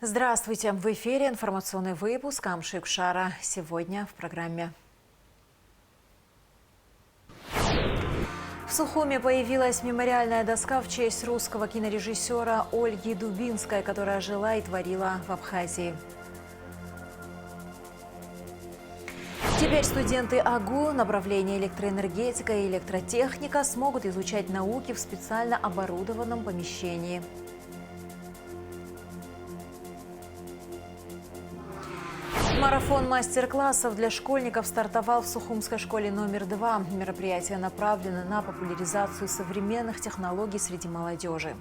Здравствуйте! В эфире информационный выпуск Амшик Шара. Сегодня в программе. В Сухуми появилась мемориальная доска в честь русского кинорежиссера Ольги Дубинской, которая жила и творила в Абхазии. Теперь студенты АГУ, направления электроэнергетика и электротехника, смогут изучать науки в специально оборудованном помещении. Марафон мастер-классов для школьников стартовал в Сухумской школе номер 2. Мероприятие направлено на популяризацию современных технологий среди молодежи.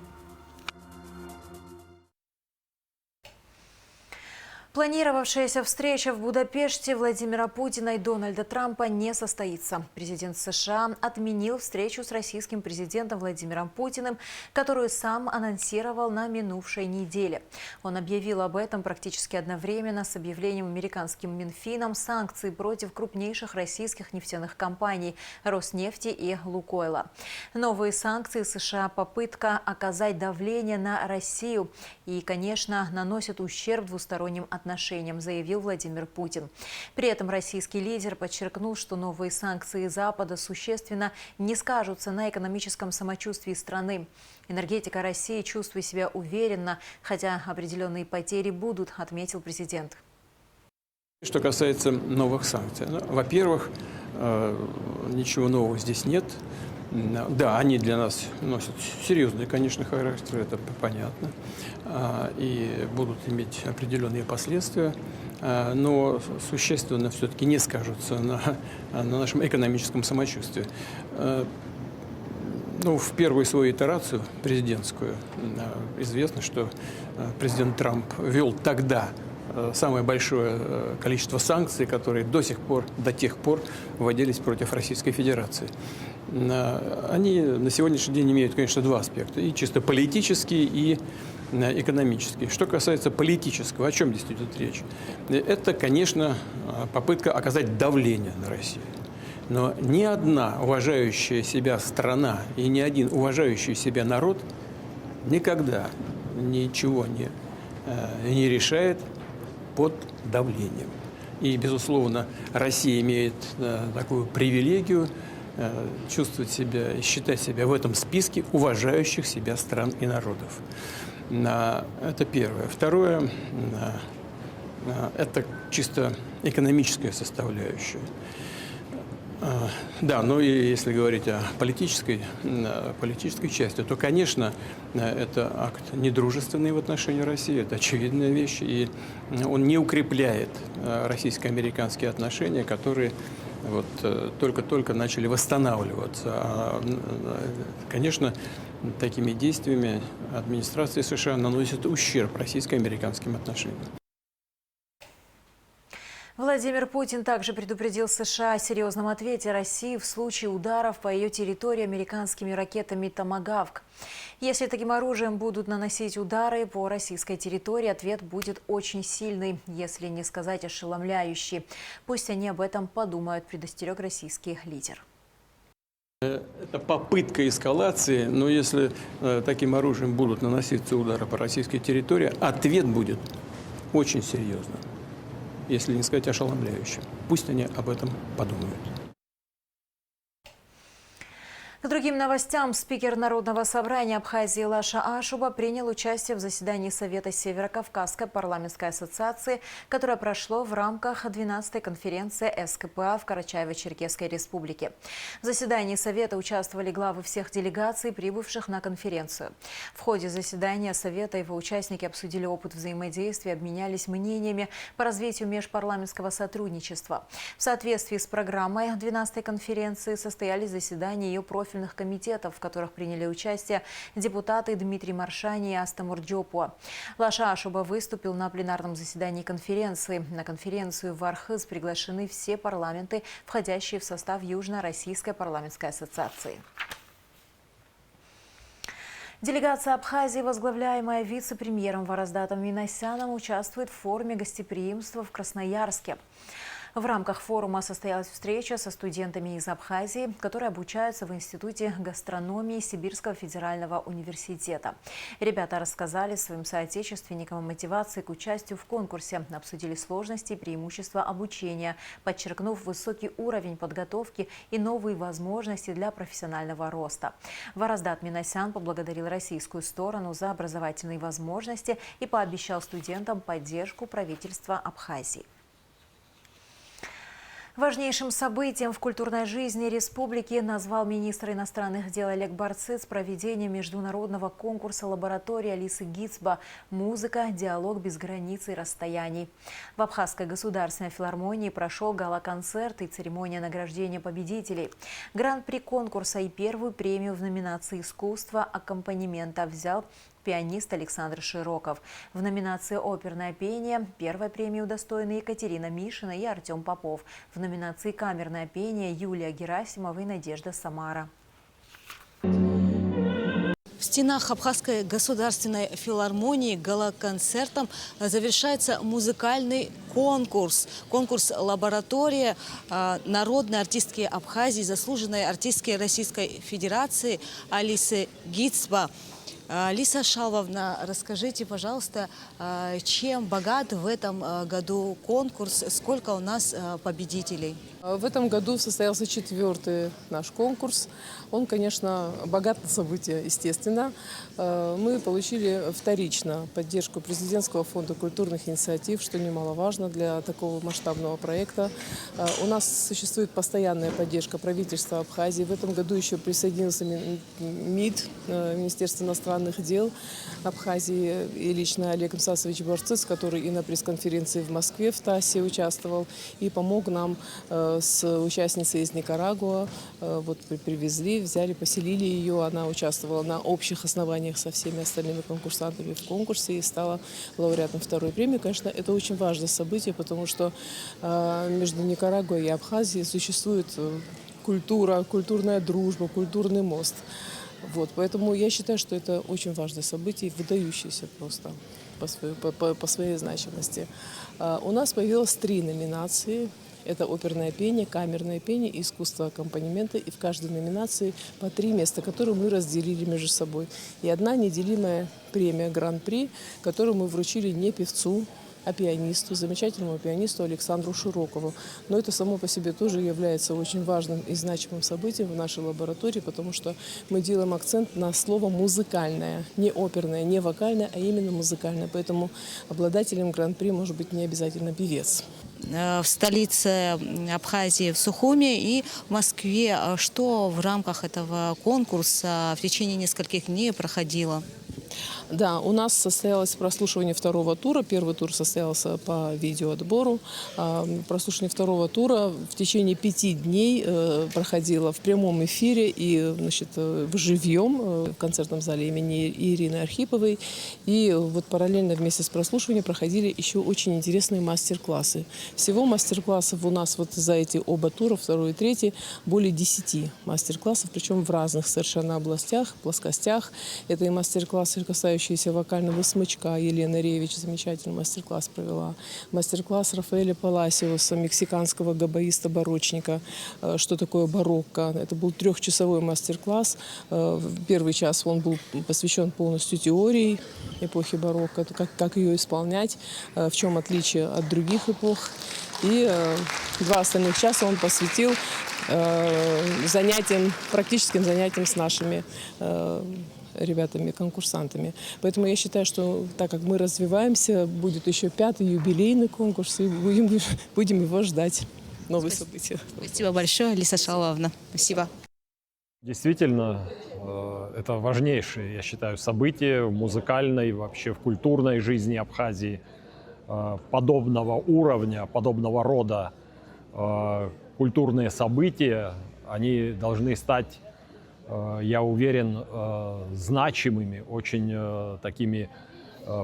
Планировавшаяся встреча в Будапеште Владимира Путина и Дональда Трампа не состоится. Президент США отменил встречу с российским президентом Владимиром Путиным, которую сам анонсировал на минувшей неделе. Он объявил об этом практически одновременно с объявлением американским Минфином санкций против крупнейших российских нефтяных компаний Роснефти и Лукойла. Новые санкции США – попытка оказать давление на Россию и, конечно, наносят ущерб двусторонним отношениям, заявил Владимир Путин. При этом российский лидер подчеркнул, что новые санкции Запада существенно не скажутся на экономическом самочувствии страны. Энергетика России чувствует себя уверенно, хотя определенные потери будут, отметил президент. Что касается новых санкций, во-первых, ничего нового здесь нет. Да, они для нас носят серьезный, конечно, характер, это понятно, и будут иметь определенные последствия, но существенно все-таки не скажутся на нашем экономическом самочувствии. В первую свою итерацию президентскую известно, что президент Трамп ввел тогда самое большое количество санкций, которые до тех пор вводились против Российской Федерации. Они на сегодняшний день имеют, конечно, два аспекта. И чисто политический, и экономический. Что касается политического, о чем здесь идет речь? Это, конечно, попытка оказать давление на Россию. Но ни одна уважающая себя страна и ни один уважающий себя народ никогда ничего не решает под давлением. И, безусловно, Россия имеет такую привилегию чувствовать себя, считать себя в этом списке уважающих себя стран и народов. Это первое. Второе – это чисто экономическая составляющая. Да, но и если говорить о политической части, то, конечно, это акт недружественный в отношении России, это очевидная вещь, и он не укрепляет российско-американские отношения, которые только-только начали восстанавливаться. Конечно, такими действиями администрация США наносит ущерб российско-американским отношениям. Владимир Путин также предупредил США о серьезном ответе России в случае ударов по ее территории американскими ракетами «Томагавк». Если таким оружием будут наносить удары по российской территории, ответ будет очень сильный, если не сказать ошеломляющий. Пусть они об этом подумают, предостерег российский лидер. Это попытка эскалации, но если таким оружием будут наноситься удары по российской территории, ответ будет очень серьезным. Если не сказать ошеломляющим. Пусть они об этом подумают. К другим новостям. Спикер Народного собрания Абхазии Лаша Ашуба принял участие в заседании Совета Северо-Кавказской парламентской ассоциации, которое прошло в рамках 12-й конференции СКПА в Карачаево-Черкесской республике. В заседании Совета участвовали главы всех делегаций, прибывших на конференцию. В ходе заседания Совета его участники обсудили опыт взаимодействия, обменялись мнениями по развитию межпарламентского сотрудничества. В соответствии с программой 12-й конференции состоялись заседания ее профильных комитетов, в которых приняли участие депутаты Дмитрий Маршани и Астамур Джопуа. Лаша Ашуба выступил на пленарном заседании конференции. На конференцию в Архыз приглашены все парламенты, входящие в состав Южно-Российской парламентской ассоциации. Делегация Абхазии, возглавляемая вице-премьером Вараздатом Минасяном, участвует в форуме гостеприимства в Красноярске. В рамках форума состоялась встреча со студентами из Абхазии, которые обучаются в Институте гастрономии Сибирского федерального университета. Ребята рассказали своим соотечественникам о мотивации к участию в конкурсе, обсудили сложности и преимущества обучения, подчеркнув высокий уровень подготовки и новые возможности для профессионального роста. Вараздат Минасян поблагодарил российскую сторону за образовательные возможности и пообещал студентам поддержку правительства Абхазии. Важнейшим событием в культурной жизни республики назвал министр иностранных дел Олег Барцыц проведение международного конкурса лаборатории Алисы Гицба «Музыка. Диалог без границ и расстояний». В Абхазской государственной филармонии прошел гала-концерт и церемония награждения победителей. Гран-при конкурса и первую премию в номинации «Искусство аккомпанемента» взял пианист Александр Широков. В номинации «Оперное пение» первой премии удостоены Екатерина Мишина и Артем Попов. В номинации «Камерное пение» Юлия Герасимова и Надежда Самара. В стенах Абхазской государственной филармонии гала-концертом завершается музыкальный конкурс. Конкурс «Лаборатория» народной артистки Абхазии, заслуженной артистки Российской Федерации Алисы Гицба. Алиса Шалвовна, расскажите, пожалуйста, чем богат в этом году конкурс, сколько у нас победителей? В этом году состоялся 4-й наш конкурс. Он, конечно, богат на события, естественно. Мы получили вторично поддержку президентского фонда культурных инициатив, что немаловажно для такого масштабного проекта. У нас существует постоянная поддержка правительства Абхазии. В этом году еще присоединился МИД, Министерство иностранных дел Абхазии, и лично Олег Мсасович Барцыц, который и на пресс-конференции в Москве в ТАССе участвовал и помог нам с участницей из Никарагуа. Вот привезли, взяли, поселили ее. Она участвовала на общих основаниях со всеми остальными конкурсантами в конкурсе и стала лауреатом второй премии. Конечно, это очень важное событие, потому что между Никарагуа и Абхазией существует культура, культурная дружба, культурный мост. Вот, поэтому я считаю, что это очень важное событие, выдающееся просто по своей значимости. У нас появилось 3 номинации. Это оперное пение, камерное пение и искусство аккомпанемента. И в каждой номинации по 3 места, которые мы разделили между собой. И одна неделимая премия Гран-при, которую мы вручили не певцу, а пианисту, замечательному пианисту Александру Широкову. Но это само по себе тоже является очень важным и значимым событием в нашей лаборатории, потому что мы делаем акцент на слово «музыкальное». Не оперное, не вокальное, а именно музыкальное. Поэтому обладателем Гран-при может быть не обязательно певец. В столице Абхазии, в Сухуми и в Москве. Что в рамках этого конкурса в течение нескольких дней проходило? Да, у нас состоялось прослушивание 2-го тура. Первый тур состоялся по видеоотбору. Прослушивание 2-го тура в течение 5 дней проходило в прямом эфире и, значит, живьем в концертном зале имени Ирины Архиповой. И вот параллельно вместе с прослушиванием проходили еще очень интересные мастер-классы. Всего мастер-классов у нас вот за эти оба тура, 2-й и 3-й, более 10 мастер-классов, причем в разных совершенно областях, плоскостях. Это и мастер-классы, касающиеся вокального смычка. Елена Ревич замечательный мастер-класс провела. Мастер-класс Рафаэля Паласиоса, мексиканского габаиста-барочника. Что такое барокко? Это был 3-часовой мастер-класс. Первый час он был посвящен полностью теории эпохи барокко, как ее исполнять, в чем отличие от других эпох. И 2 остальных часа он посвятил практическим занятиям с нашими ребятами, конкурсантами. Поэтому я считаю, что так как мы развиваемся, будет еще 5-й юбилейный конкурс, и будем его ждать. Новые события. Спасибо большое, Алиса Шалвовна. Спасибо. Действительно, это важнейшее, я считаю, событие в музыкальной, вообще в культурной жизни Абхазии. Подобного уровня, подобного рода культурные события, они должны стать, я уверен, значимыми, очень такими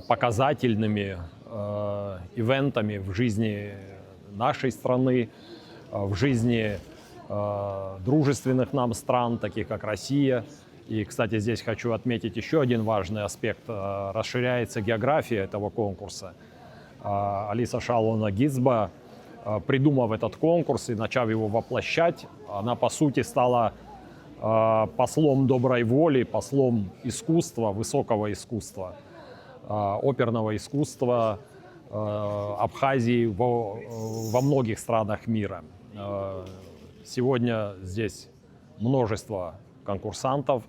показательными ивентами в жизни нашей страны, в жизни дружественных нам стран, таких как Россия. И, кстати, здесь хочу отметить еще один важный аспект. Расширяется география этого конкурса. Алиса Шалвовна Гицба придумав этот конкурс и начав его воплощать, она, по сути, стала послом доброй воли, послом искусства, высокого искусства, оперного искусства Абхазии во многих странах мира. Сегодня здесь множество конкурсантов,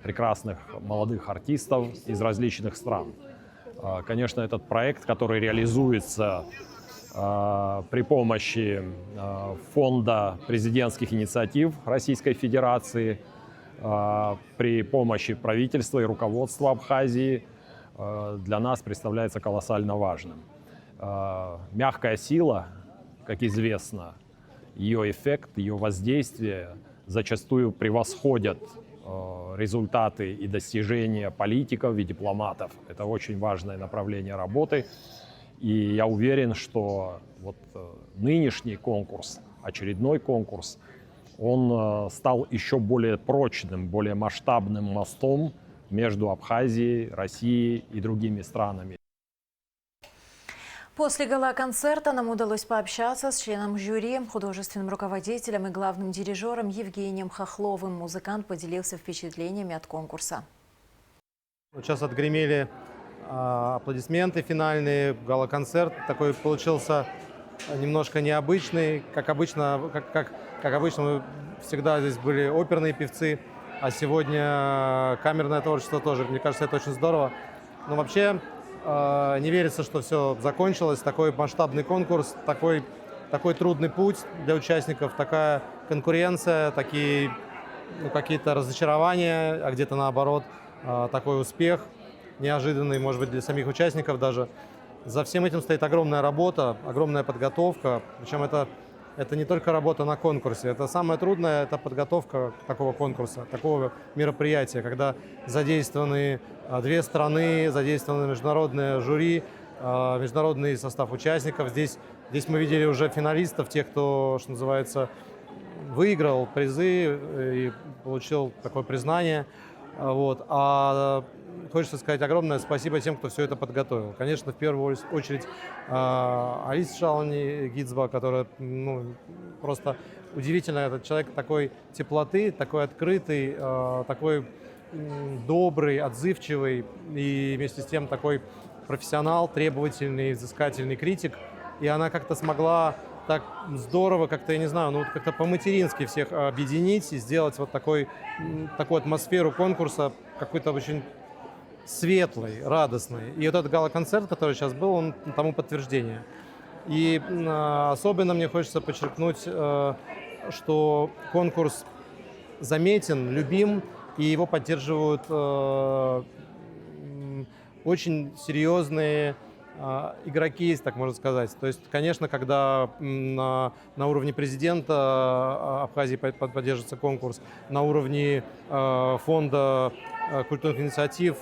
прекрасных молодых артистов из различных стран. Конечно, этот проект, который реализуется при помощи Фонда президентских инициатив Российской Федерации, при помощи правительства и руководства Абхазии, для нас представляется колоссально важным. Мягкая сила, как известно, ее эффект, ее воздействие зачастую превосходят результаты и достижения политиков и дипломатов. Это очень важное направление работы. И я уверен, что вот нынешний конкурс, очередной конкурс, он стал еще более прочным, более масштабным мостом между Абхазией, Россией и другими странами. После гала-концерта нам удалось пообщаться с членом жюри, художественным руководителем и главным дирижером Евгением Хохловым. Музыкант поделился впечатлениями от конкурса. Сейчас отгремели аплодисменты финальные, гала-концерт такой получился немножко необычный. Как обычно, мы всегда здесь были оперные певцы, а сегодня камерное творчество тоже. Мне кажется, это очень здорово. Но вообще не верится, что все закончилось. Такой масштабный конкурс, такой трудный путь для участников, такая конкуренция, такие какие-то разочарования, а где-то наоборот такой успех неожиданный, может быть, для самих участников даже. За всем этим стоит огромная работа, огромная подготовка. Причем это не только работа на конкурсе. Это самое трудное, это подготовка такого конкурса, такого мероприятия, когда задействованы две страны, задействованы международное жюри, международный состав участников. Здесь мы видели уже финалистов, тех, кто, что называется, выиграл призы и получил такое признание. Вот. А хочется сказать огромное спасибо тем, кто все это подготовил. Конечно, в первую очередь Алисе Шалани Гидзба, которая просто удивительно. Этот человек такой теплоты, такой открытый, такой добрый, отзывчивый и вместе с тем такой профессионал, требовательный, взыскательный критик. И она как-то смогла так здорово, как-то, я не знаю, как-то по-матерински всех объединить и сделать вот такую атмосферу конкурса, какой-то очень светлый, радостный. И вот этот гала-концерт, который сейчас был, он тому подтверждение. И особенно мне хочется подчеркнуть, что конкурс заметен, любим, и его поддерживают очень серьезные игроки, если так можно сказать. То есть, конечно, когда на уровне президента Абхазии поддерживается конкурс, на уровне фонда культурных инициатив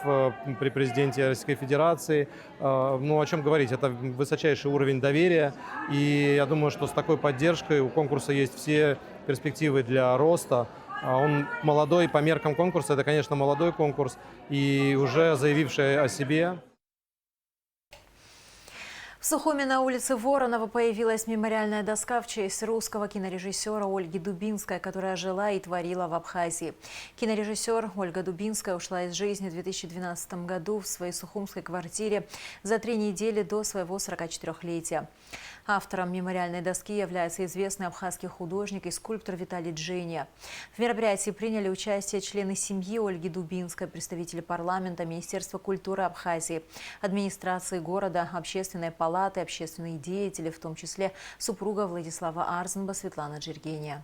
при президенте Российской Федерации, о чем говорить, это высочайший уровень доверия, и я думаю, что с такой поддержкой у конкурса есть все перспективы для роста. Он молодой, по меркам конкурса, это, конечно, молодой конкурс, и уже заявивший о себе. В Сухуми на улице Воронова появилась мемориальная доска в честь русского кинорежиссера Ольги Дубинской, которая жила и творила в Абхазии. Кинорежиссер Ольга Дубинская ушла из жизни в 2012 году в своей сухумской квартире за 3 недели до своего 44-летия. Автором мемориальной доски является известный абхазский художник и скульптор Виталий Джения. В мероприятии приняли участие члены семьи Ольги Дубинской, представители парламента, Министерства культуры Абхазии, администрации города, общественной палаты, общественные деятели, в том числе супруга Владислава Арзенба Светлана Джергения.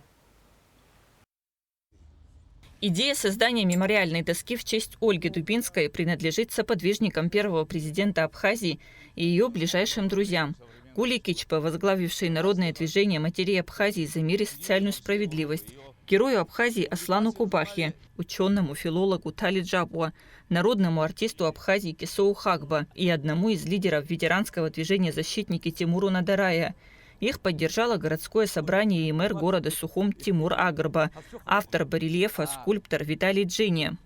Идея создания мемориальной доски в честь Ольги Дубинской принадлежит соподвижникам первого президента Абхазии и ее ближайшим друзьям. Гули Кичпа, возглавившей народное движение матерей Абхазии за мир и социальную справедливость, герою Абхазии Аслану Кубахе, ученому филологу Тали Джабуа, народному артисту Абхазии Кесоу Хагба и одному из лидеров ветеранского движения «Защитники» Тимуру Надарая. Их поддержало городское собрание и мэр города Сухум Тимур Агрба, автор барельефа, скульптор Виталий Джения.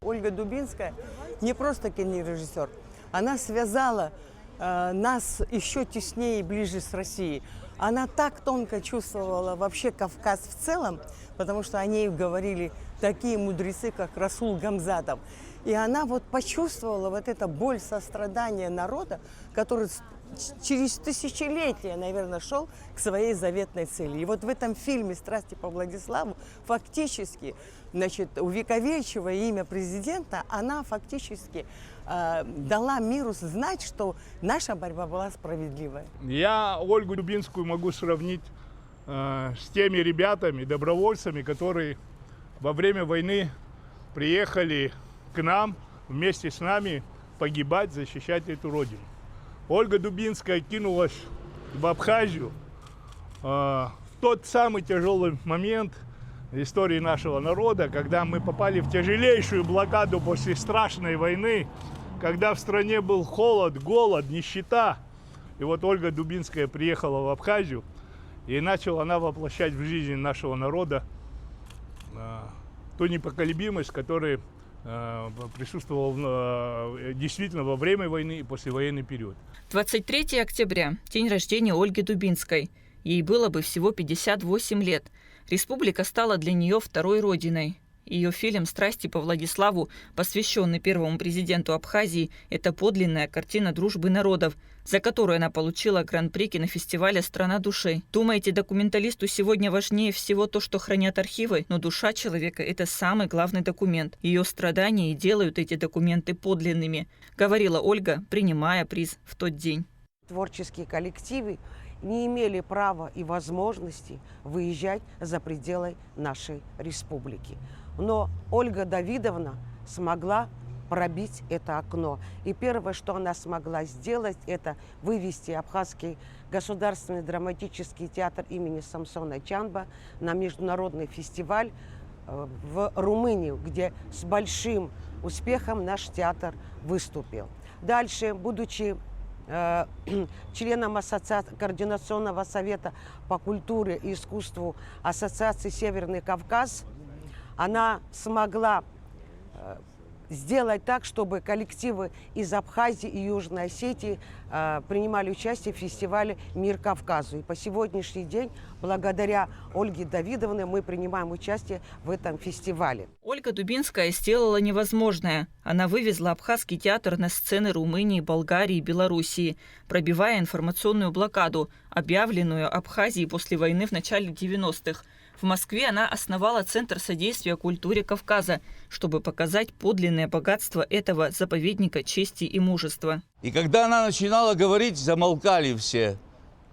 Ольга Дубинская не просто кинорежиссер, она связала нас еще теснее и ближе с Россией. Она так тонко чувствовала вообще Кавказ в целом, потому что о ней говорили такие мудрецы, как Расул Гамзатов. И она вот почувствовала вот эту боль сострадания народа, который через тысячелетия, наверное, шел к своей заветной цели. И вот в этом фильме «Страсти по Владиславу» фактически, значит, увековечивая имя президента, она фактически дала миру знать, что наша борьба была справедливой. Я Ольгу Дубинскую могу сравнить с теми ребятами, добровольцами, которые во время войны приехали к нам, вместе с нами погибать, защищать эту родину. Ольга Дубинская кинулась в Абхазию в тот самый тяжелый момент в истории нашего народа, когда мы попали в тяжелейшую блокаду после страшной войны, когда в стране был холод, голод, нищета. И вот Ольга Дубинская приехала в Абхазию, и начала она воплощать в жизнь нашего народа ту непоколебимость, которая присутствовала действительно во время войны и послевоенный период. 23 октября – день рождения Ольги Дубинской. Ей было бы всего 58 лет. Республика стала для нее второй родиной. Ее фильм «Страсти по Владиславу», посвященный первому президенту Абхазии, это подлинная картина дружбы народов, за которую она получила гран-при кинофестиваля «Страна души». Думаете, документалисту сегодня важнее всего то, что хранят архивы? Но душа человека – это самый главный документ. Ее страдания и делают эти документы подлинными, говорила Ольга, принимая приз в тот день. Творческие коллективы не имели права и возможности выезжать за пределы нашей республики. Но Ольга Давидовна смогла пробить это окно. И первое, что она смогла сделать, это вывести Абхазский государственный драматический театр имени Самсона Чанба на международный фестиваль в Румынию, где с большим успехом наш театр выступил. Дальше, будучи членом Координационного совета по культуре и искусству Ассоциации «Северный Кавказ», она смогла сделать так, чтобы коллективы из Абхазии и Южной Осетии принимали участие в фестивале «Мир Кавказу». И по сегодняшний день, благодаря Ольге Давидовне, мы принимаем участие в этом фестивале. Ольга Дубинская сделала невозможное. Она вывезла абхазский театр на сцены Румынии, Болгарии и Белоруссии, пробивая информационную блокаду, объявленную Абхазией после войны в начале 90-х. В Москве она основала Центр содействия культуре Кавказа, чтобы показать подлинное богатство этого заповедника чести и мужества. И когда она начинала говорить, замолкали все.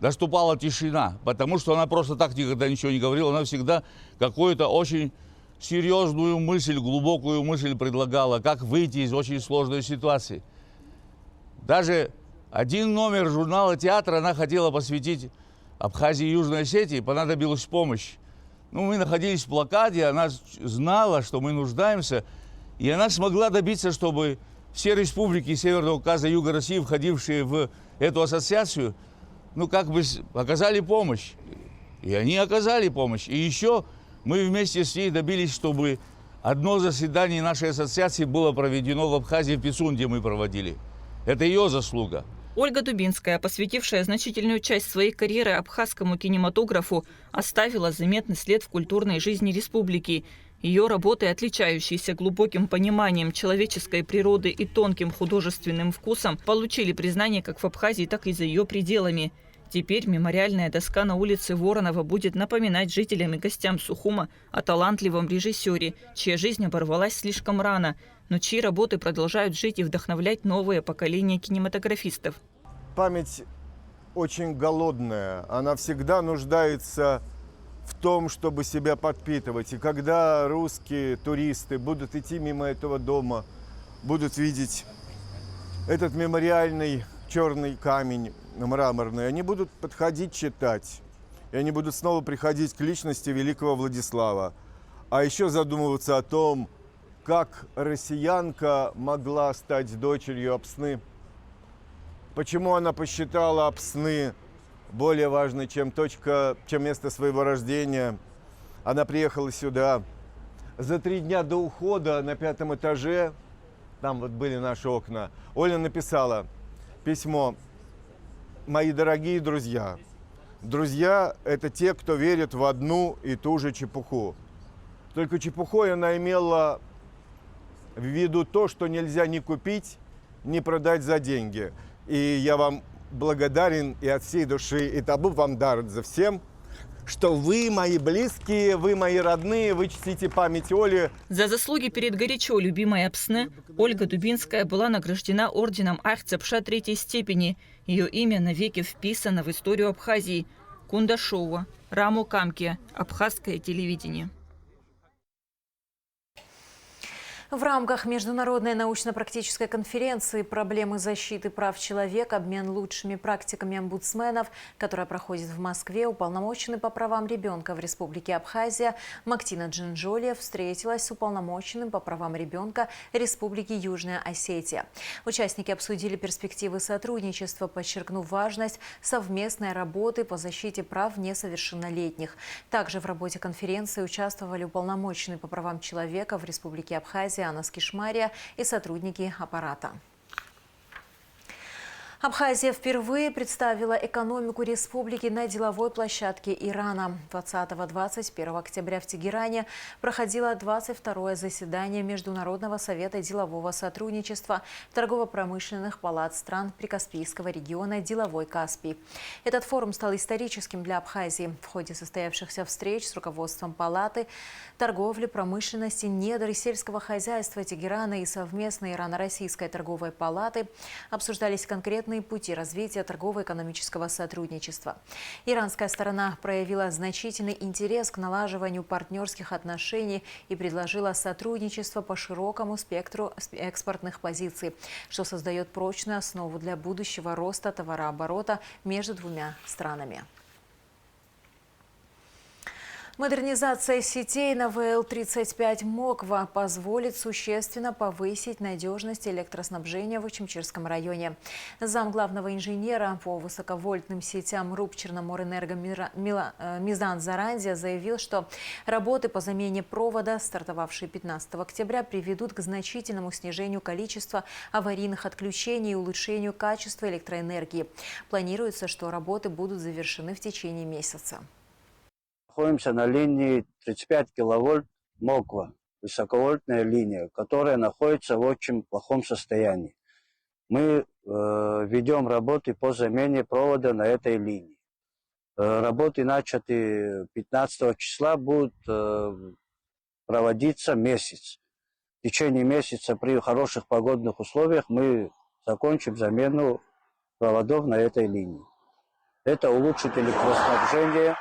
Наступала тишина, потому что она просто так никогда ничего не говорила. Она всегда какую-то очень серьезную мысль, глубокую мысль предлагала, как выйти из очень сложной ситуации. Даже один номер журнала «Театр» она хотела посвятить Абхазии и Южной Осетии, понадобилась помощь. Мы находились в блокаде, она знала, что мы нуждаемся, и она смогла добиться, чтобы все республики Северного Кавказа и Юга России, входившие в эту ассоциацию, как бы оказали помощь. И они оказали помощь. И еще мы вместе с ней добились, чтобы одно заседание нашей ассоциации было проведено в Абхазии, в Пицунде мы проводили. Это ее заслуга. Ольга Дубинская, посвятившая значительную часть своей карьеры абхазскому кинематографу, оставила заметный след в культурной жизни республики. Ее работы, отличающиеся глубоким пониманием человеческой природы и тонким художественным вкусом, получили признание как в Абхазии, так и за ее пределами. Теперь мемориальная доска на улице Воронова будет напоминать жителям и гостям Сухума о талантливом режиссере, чья жизнь оборвалась слишком рано, но чьи работы продолжают жить и вдохновлять новое поколение кинематографистов. Память очень голодная, она всегда нуждается в том, чтобы себя подпитывать. И когда русские туристы будут идти мимо этого дома, будут видеть этот мемориальный черный камень мраморный, они будут подходить читать. И они будут снова приходить к личности великого Владислава. А еще задумываться о том, как россиянка могла стать дочерью Апсны. Почему она посчитала Апсны более важной, чем место своего рождения. Она приехала сюда, За 3 дня до ухода на 5-м этаже, там вот были наши окна, Оля написала письмо: «Мои дорогие друзья, друзья – это те, кто верит в одну и ту же чепуху. Только чепухой она имела в виду то, что нельзя ни купить, ни продать за деньги. И я вам благодарен и от всей души, и табу вам дар за всем, что вы мои близкие, вы мои родные, вы чтите память Оли». За заслуги перед горячо любимой Апсны Ольга Дубинская была награждена орденом Ахцепша 3-й степени. Ее имя навеки вписано в историю Абхазии. Кундашова, Раму Камке, Абхазское телевидение. В рамках международной научно-практической конференции «Проблемы защиты прав человека. Обмен лучшими практиками омбудсменов», которая проходит в Москве, уполномоченный по правам ребенка в Республике Абхазия Мактина Джинджолия встретилась с уполномоченным по правам ребенка Республики Южная Осетия. Участники обсудили перспективы сотрудничества, подчеркнув важность совместной работы по защите прав несовершеннолетних. Также в работе конференции участвовали уполномоченный по правам человека в Республике Абхазия Анас Кишмария и сотрудники аппарата. Абхазия впервые представила экономику республики на деловой площадке Ирана. 20-21 октября в Тегеране проходило 22-е заседание Международного совета делового сотрудничества торгово-промышленных палат стран Прикаспийского региона «Деловой Каспий». Этот форум стал историческим для Абхазии. В ходе состоявшихся встреч с руководством палаты торговли, промышленности, недр и сельского хозяйства Тегерана и совместной Ирано-Российской торговой палаты обсуждались конкретные пути развития торгово-экономического сотрудничества. Иранская сторона проявила значительный интерес к налаживанию партнерских отношений и предложила сотрудничество по широкому спектру экспортных позиций, что создает прочную основу для будущего роста товарооборота между двумя странами. Модернизация сетей на ВЛ-35 Моква позволит существенно повысить надежность электроснабжения в Очимчирском районе. Зам главного инженера по высоковольтным сетям РУП Черноморэнерго Мизан Зарандия заявил, что работы по замене провода, стартовавшие 15 октября, приведут к значительному снижению количества аварийных отключений и улучшению качества электроэнергии. Планируется, что работы будут завершены в течение месяца. Находимся на линии 35 киловольт Моква, высоковольтная линия, которая находится в очень плохом состоянии. Мы ведем работы по замене провода на этой линии. Работы начаты 15 числа, будут проводиться месяц. В течение месяца при хороших погодных условиях мы закончим замену проводов на этой линии. Это улучшит электроснабжение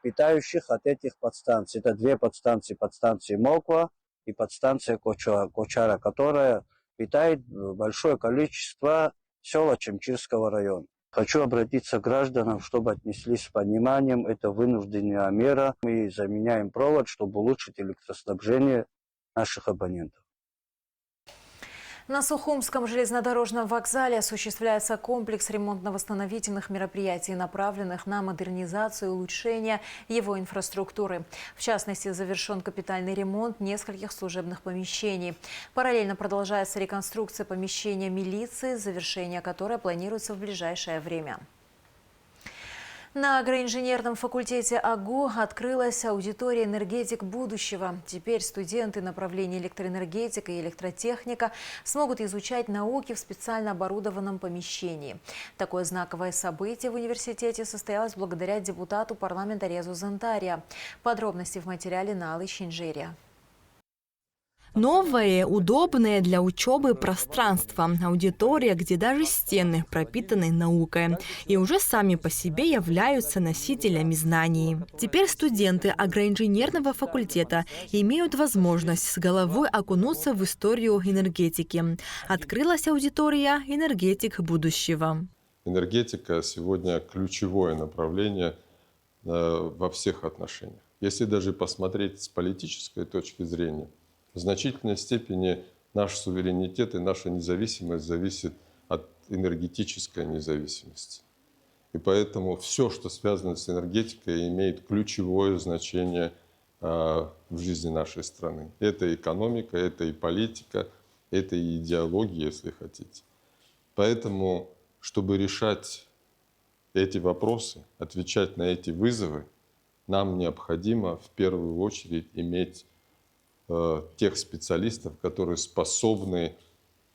питающих от этих подстанций. Это две подстанции. Подстанция Моква и подстанция Кочара, которая питает большое количество сел Очимчирского района. Хочу обратиться к гражданам, чтобы отнеслись с пониманием. Это вынужденная мера. Мы заменяем провод, чтобы улучшить электроснабжение наших абонентов. На Сухумском железнодорожном вокзале осуществляется комплекс ремонтно-восстановительных мероприятий, направленных на модернизацию и улучшение его инфраструктуры. В частности, завершен капитальный ремонт нескольких служебных помещений. Параллельно продолжается реконструкция помещения милиции, завершение которой планируется в ближайшее время. На агроинженерном факультете АГУ открылась аудитория «Энергетик будущего». Теперь студенты направлений электроэнергетика и электротехника смогут изучать науки в специально оборудованном помещении. Такое знаковое событие в университете состоялось благодаря депутату парламента Резу Зантария. Подробности в материале Налы Чинжерия. Новое, удобное для учебы пространство. Аудитория, где даже стены пропитаны наукой и уже сами по себе являются носителями знаний. Теперь студенты агроинженерного факультета имеют возможность с головой окунуться в историю энергетики. Открылась аудитория «Энергетик будущего». Энергетика сегодня ключевое направление во всех отношениях. Если даже посмотреть с политической точки зрения, в значительной степени наш суверенитет и наша независимость зависит от энергетической независимости. И поэтому все, что связано с энергетикой, имеет ключевое значение в жизни нашей страны. Это экономика, это и политика, это и идеология, если хотите. Поэтому, чтобы решать эти вопросы, отвечать на эти вызовы, нам необходимо в первую очередь иметь тех специалистов, которые способны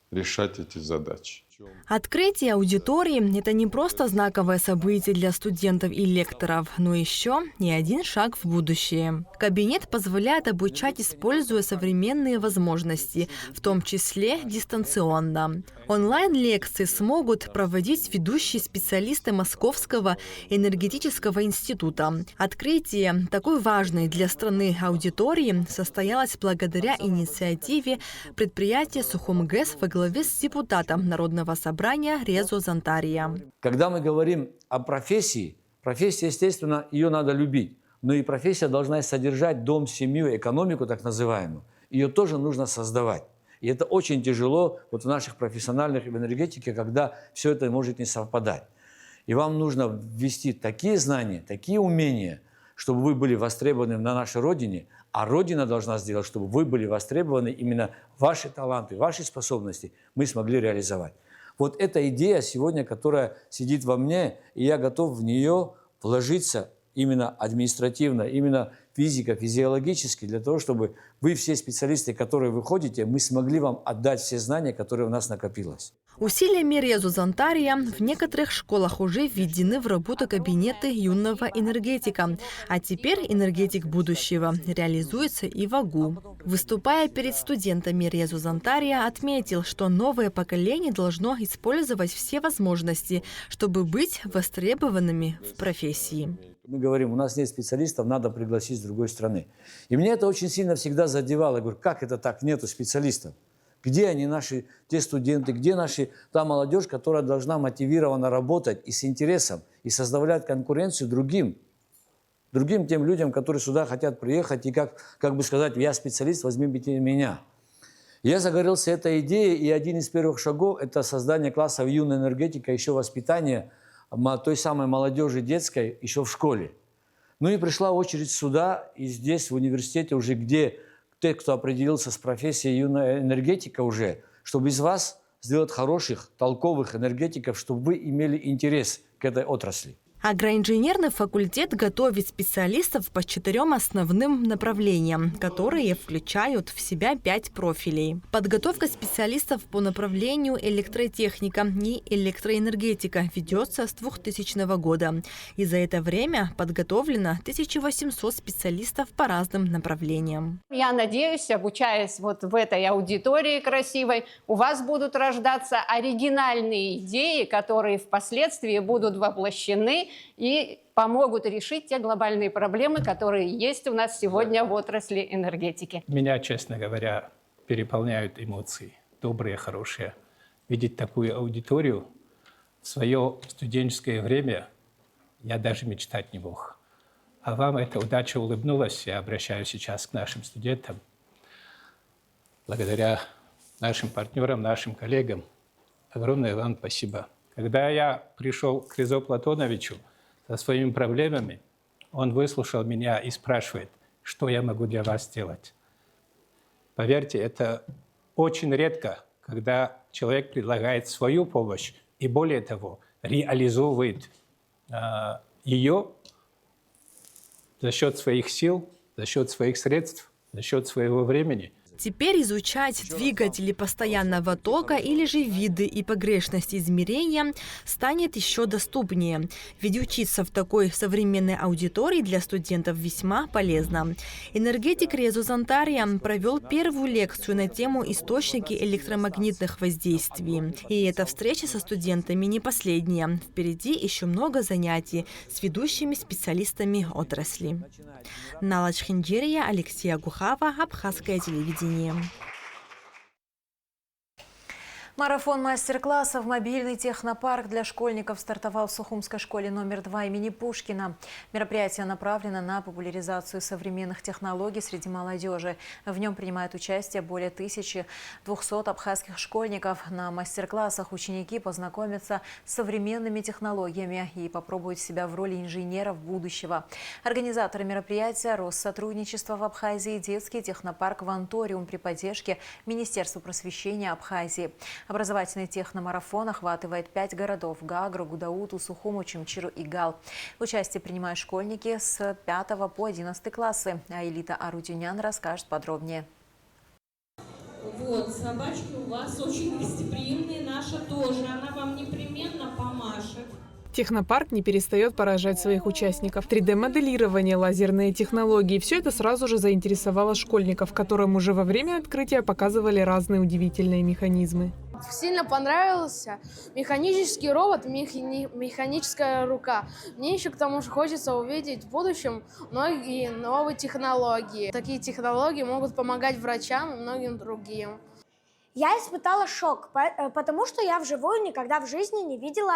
решать эти задачи. Открытие аудитории – это не просто знаковое событие для студентов и лекторов, но еще и один шаг в будущее. Кабинет позволяет обучать, используя современные возможности, в том числе дистанционно. Онлайн-лекции смогут проводить ведущие специалисты Московского энергетического института. Открытие такой важной для страны аудитории состоялось благодаря инициативе предприятия Сухумгэс во главе с депутатом Народного собрания Резо Зантария. Когда мы говорим о профессии, естественно, ее надо любить. Но и профессия должна содержать дом, семью, экономику так называемую. Ее тоже нужно создавать. И это очень тяжело вот в наших профессиональных в энергетике, когда все это может не совпадать. И вам нужно ввести такие знания, такие умения, чтобы вы были востребованы на нашей Родине, а Родина должна сделать, чтобы вы были востребованы, именно ваши таланты, ваши способности мы смогли реализовать. Вот эта идея сегодня, которая сидит во мне, и я готов в нее вложиться именно административно, именно физико-физиологически, для того, чтобы вы, все специалисты, которые выходите, мы смогли вам отдать все знания, которые у нас накопилось. Усилиями Резо Зантария в некоторых школах уже введены в работу кабинеты юного энергетика. А теперь энергетик будущего реализуется и в АГУ. Выступая перед студентами, Резо Зантария отметил, что новое поколение должно использовать все возможности, чтобы быть востребованными в профессии. Мы говорим, у нас нет специалистов, надо пригласить с другой страны. И меня это очень сильно всегда задевало. Я говорю, как это так, нету специалистов? Где они, наши, те студенты, где та молодежь, которая должна мотивированно работать и с интересом, и создавать конкуренцию другим тем людям, которые сюда хотят приехать, и как бы сказать, я специалист, возьмите меня. Я загорелся этой идеей, и один из первых шагов – это создание классов юной энергетика, еще воспитание той самой молодежи детской еще в школе. Ну и пришла очередь сюда, и здесь, в университете уже, где те, кто определился с профессией юная энергетика уже, чтобы из вас сделать хороших, толковых энергетиков, чтобы вы имели интерес к этой отрасли. Агроинженерный факультет готовит специалистов по 4 основным направлениям, которые включают в себя 5 профилей. Подготовка специалистов по направлению электротехника и электроэнергетика ведется с 2000 года. И за это время подготовлено 1800 специалистов по разным направлениям. Я надеюсь, обучаясь вот в этой аудитории красивой, у вас будут рождаться оригинальные идеи, которые впоследствии будут воплощены и помогут решить те глобальные проблемы, которые есть у нас сегодня в отрасли энергетики. Меня, честно говоря, переполняют эмоции, добрые, хорошие. Видеть такую аудиторию в свое студенческое время я даже мечтать не мог. А вам эта удача улыбнулась. Я обращаюсь сейчас к нашим студентам. Благодаря нашим партнерам, нашим коллегам, огромное вам спасибо. Когда я пришел к Резо Платоновичу со своими проблемами, он выслушал меня и спрашивает, что я могу для вас сделать. Поверьте, это очень редко, когда человек предлагает свою помощь и, более того, реализовывает ее за счет своих сил, за счет своих средств, за счет своего времени. Теперь изучать двигатели постоянного тока или же виды и погрешности измерения станет еще доступнее. Ведь учиться в такой современной аудитории для студентов весьма полезно. Энергетик Резо Зантария провел первую лекцию на тему «Источники электромагнитных воздействий». И эта встреча со студентами не последняя. Впереди еще много занятий с ведущими специалистами отрасли. Нала Чхинджирия, Алексей Агухава, Абхазское телевидение. Марафон мастер-классов «Мобильный технопарк» для школьников стартовал в Сухумской школе номер 2 имени Пушкина. Мероприятие направлено на популяризацию современных технологий среди молодежи. В нем принимают участие более 1200 абхазских школьников. На мастер-классах ученики познакомятся с современными технологиями и попробуют себя в роли инженеров будущего. Организаторы мероприятия – Россотрудничество в Абхазии, детский технопарк «Ванториум» при поддержке Министерства просвещения Абхазии. Образовательный техномарафон охватывает 5 городов – Гагру, Гудауту, Сухуму, Чимчиру и Гал. В участии принимают школьники с 5 по 11 классы. Аэлита Арутюнян расскажет подробнее. Вот, собачки у вас очень гостеприимные, наша тоже, она вам непременно помашет. Технопарк не перестает поражать своих участников. 3D-моделирование, лазерные технологии – все это сразу же заинтересовало школьников, которым уже во время открытия показывали разные удивительные механизмы. Сильно понравился механический робот, механическая рука. Мне еще к тому же хочется увидеть в будущем многие новые технологии. Такие технологии могут помогать врачам и многим другим. Я испытала шок, потому что я вживую никогда в жизни не видела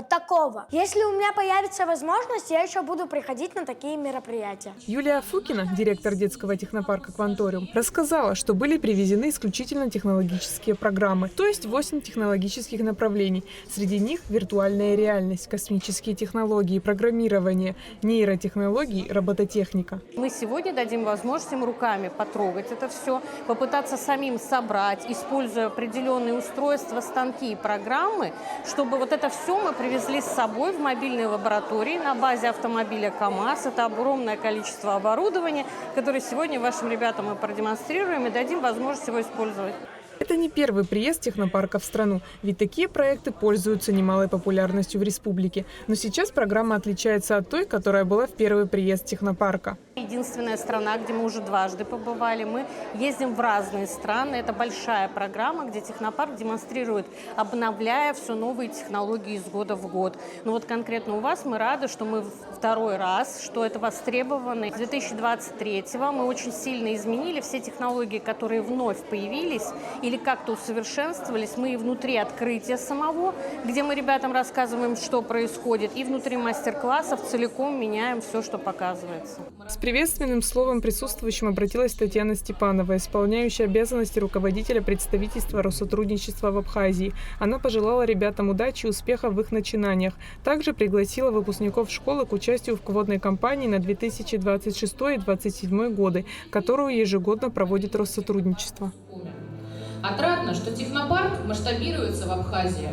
такого. Если у меня появится возможность, я еще буду приходить на такие мероприятия. Юлия Фукина, директор детского технопарка «Кванториум», рассказала, что были привезены исключительно технологические программы, то есть 8 технологических направлений. Среди них виртуальная реальность, космические технологии, программирование, нейротехнологии, робототехника. Мы сегодня дадим возможность им руками потрогать это все, попытаться самим собрать, используя определенные устройства, станки и программы, чтобы вот это все мы привезли с собой в мобильные лаборатории на базе автомобиля КАМАЗ. Это огромное количество оборудования, которое сегодня вашим ребятам мы продемонстрируем и дадим возможность его использовать. Это не первый приезд технопарка в страну, ведь такие проекты пользуются немалой популярностью в республике. Но сейчас программа отличается от той, которая была в первый приезд технопарка. Единственная страна, где мы уже дважды побывали. Мы ездим в разные страны. Это большая программа, где технопарк демонстрирует, обновляя все новые технологии из года в год. Но вот конкретно у вас мы рады, что мы второй раз, что это востребовано. С 2023-го мы очень сильно изменили все технологии, которые вновь появились или как-то усовершенствовались. Мы и внутри открытия самого, где мы ребятам рассказываем, что происходит, и внутри мастер-классов целиком меняем все, что показывается. С приветственным словом присутствующим обратилась Татьяна Степанова, исполняющая обязанности руководителя представительства Россотрудничества в Абхазии. Она пожелала ребятам удачи и успеха в их начинаниях. Также пригласила выпускников школы к участию в квотной кампании на 2026 и 2027 годы, которую ежегодно проводит Россотрудничество. Отрадно, что технопарк масштабируется в Абхазии.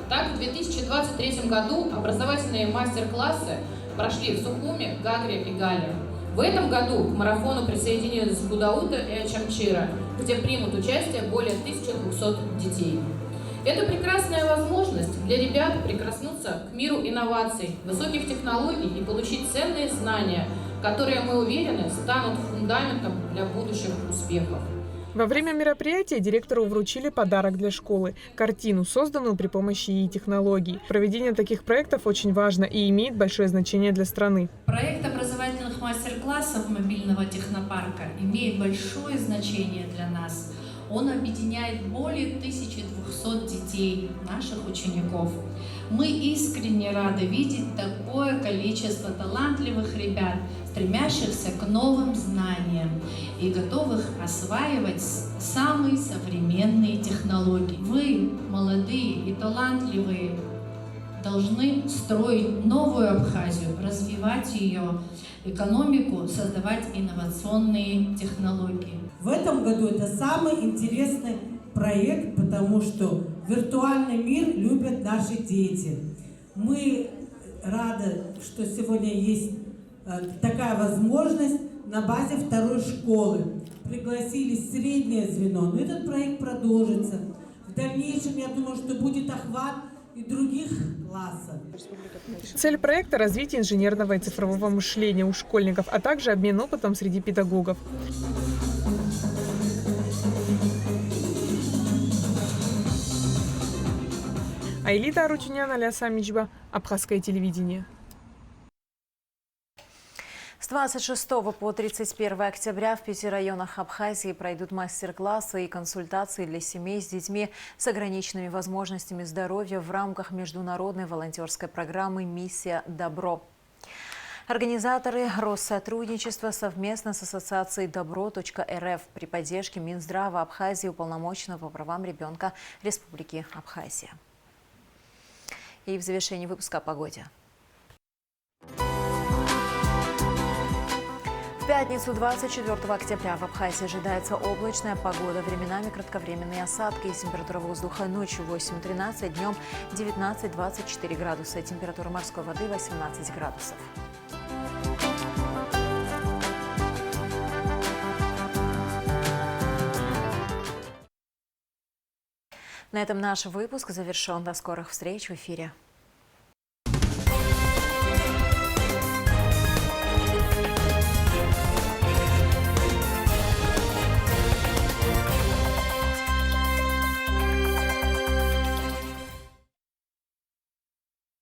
Так, в 2023 году образовательные мастер-классы прошли в Сухуме, Гагре и Гале. В этом году к марафону присоединились Гудаута и Ачамчира, где примут участие более 1200 детей. Это прекрасная возможность для ребят прикоснуться к миру инноваций, высоких технологий и получить ценные знания, которые, мы уверены, станут фундаментом для будущих успехов. Во время мероприятия директору вручили подарок для школы – картину, созданную при помощи ИИ-технологий. Проведение таких проектов очень важно и имеет большое значение для страны. Проект образовательных мастер-классов мобильного технопарка имеет большое значение для нас. Он объединяет более 1200 детей, наших учеников. Мы искренне рады видеть такое количество талантливых ребят, стремящихся к новым знаниям и готовых осваивать самые современные технологии. Вы, молодые и талантливые, должны строить новую Абхазию, развивать ее экономику, создавать инновационные технологии. В этом году это самый интересный проект, потому что виртуальный мир любят наши дети. Мы рады, что сегодня есть такая возможность на базе второй школы. Пригласили среднее звено, но этот проект продолжится. В дальнейшем, я думаю, что будет охват и других классов. Цель проекта – развитие инженерного и цифрового мышления у школьников, а также обмен опытом среди педагогов. Аэлита Арутюнян, Аляса Мичба, Абхазское телевидение. С 26 по 31 октября в 5 районах Абхазии пройдут мастер-классы и консультации для семей с детьми с ограниченными возможностями здоровья в рамках международной волонтерской программы «Миссия Добро». Организаторы Россотрудничества совместно с ассоциацией Добро.рф при поддержке Минздрава Абхазии, уполномоченного по правам ребенка Республики Абхазия. И в завершении выпуска о погоде. В пятницу 24 октября в Абхазии ожидается облачная погода, временами кратковременные осадки. Температура воздуха ночью 8-13, днем 19-24 градуса. Температура морской воды 18 градусов. На этом наш выпуск завершен. До скорых встреч в эфире.